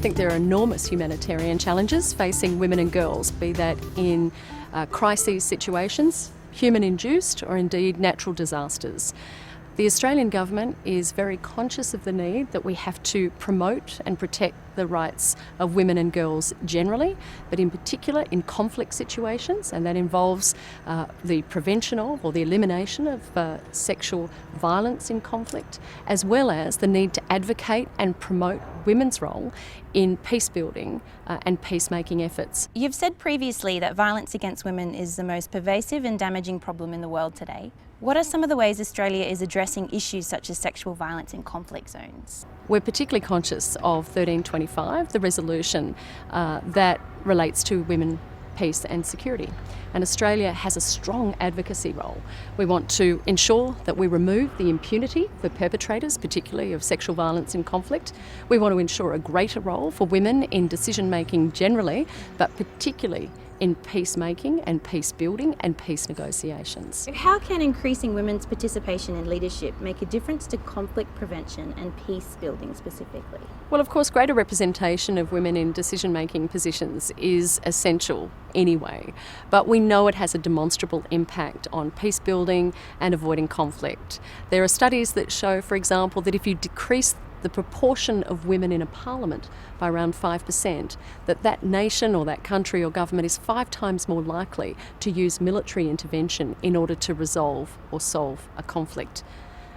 think there are enormous humanitarian challenges facing women and girls, be that in crises situations, human-induced or indeed natural disasters. The Australian government is very conscious of the need that we have to promote and protect the rights of women and girls generally, but in particular in conflict situations, and that involves the prevention of or the elimination of sexual violence in conflict, as well as the need to advocate and promote women's role in peace building and peacemaking efforts. You've said previously that violence against women is the most pervasive and damaging problem in the world today. What are some of the ways Australia is addressing issues such as sexual violence in conflict zones? We're particularly conscious of 1325, the resolution that relates to women, peace and security. And Australia has a strong advocacy role. We want to ensure that we remove the impunity for perpetrators, particularly of sexual violence in conflict. We want to ensure a greater role for women in decision-making generally, but particularly in peacemaking and peace building and peace negotiations. How can increasing women's participation in leadership make a difference to conflict prevention and peace building specifically? Well, of course, greater representation of women in decision-making positions is essential anyway, but we know it has a demonstrable impact on peace building and avoiding conflict. There are studies that show, for example, that if you decrease the proportion of women in a parliament by around 5%, that nation or that country or government is 5 times more likely to use military intervention in order to resolve or solve a conflict.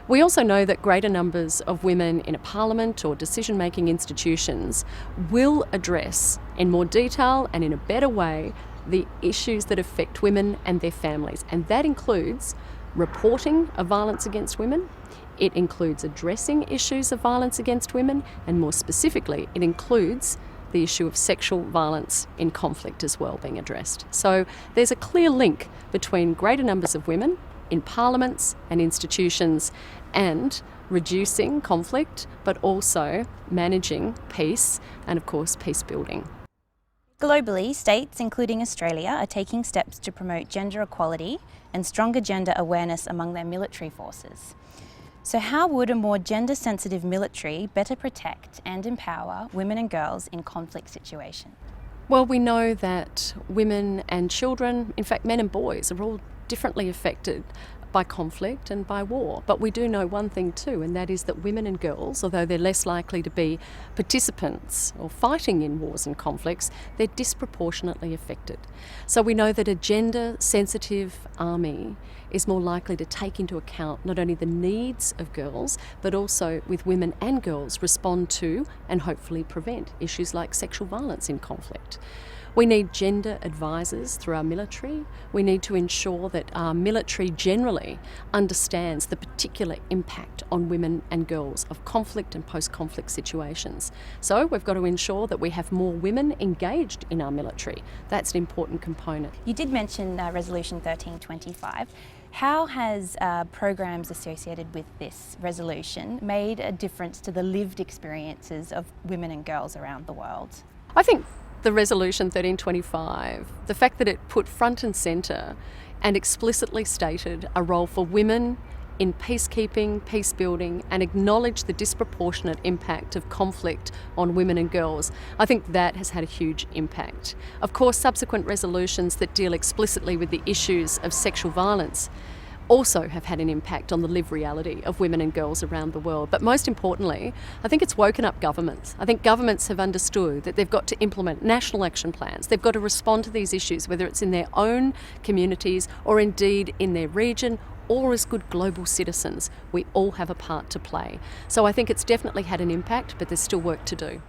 We also know that greater numbers of women in a parliament or decision-making institutions will address in more detail and in a better way the issues that affect women and their families, and that includes reporting of violence against women. It includes addressing issues of violence against women, and more specifically, it includes the issue of sexual violence in conflict as well being addressed. So there's a clear link between greater numbers of women in parliaments and institutions and reducing conflict, but also managing peace and, of course, peace building. Globally, states, including Australia, are taking steps to promote gender equality and stronger gender awareness among their military forces. So how would a more gender-sensitive military better protect and empower women and girls in conflict situations? Well, we know that women and children, in fact men and boys, are all differently affected by conflict and by war. But we do know one thing too, and that is that women and girls, although they're less likely to be participants or fighting in wars and conflicts, they're disproportionately affected. So we know that a gender-sensitive army is more likely to take into account not only the needs of girls, but also with women and girls respond to and hopefully prevent issues like sexual violence in conflict. We need gender advisors through our military. We need to ensure that our military generally understands the particular impact on women and girls of conflict and post-conflict situations. So we've got to ensure that we have more women engaged in our military. That's an important component. You did mention Resolution 1325. How has programs associated with this resolution made a difference to the lived experiences of women and girls around the world? I think the Resolution 1325, the fact that it put front and centre and explicitly stated a role for women in peacekeeping, peace building, and acknowledged the disproportionate impact of conflict on women and girls, I think that has had a huge impact. Of course, subsequent resolutions that deal explicitly with the issues of sexual violence also have had an impact on the lived reality of women and girls around the world. But most importantly, I think it's woken up governments. I think governments have understood that they've got to implement national action plans. They've got to respond to these issues, whether it's in their own communities or indeed in their region, or as good global citizens. We all have a part to play. So I think it's definitely had an impact, but there's still work to do.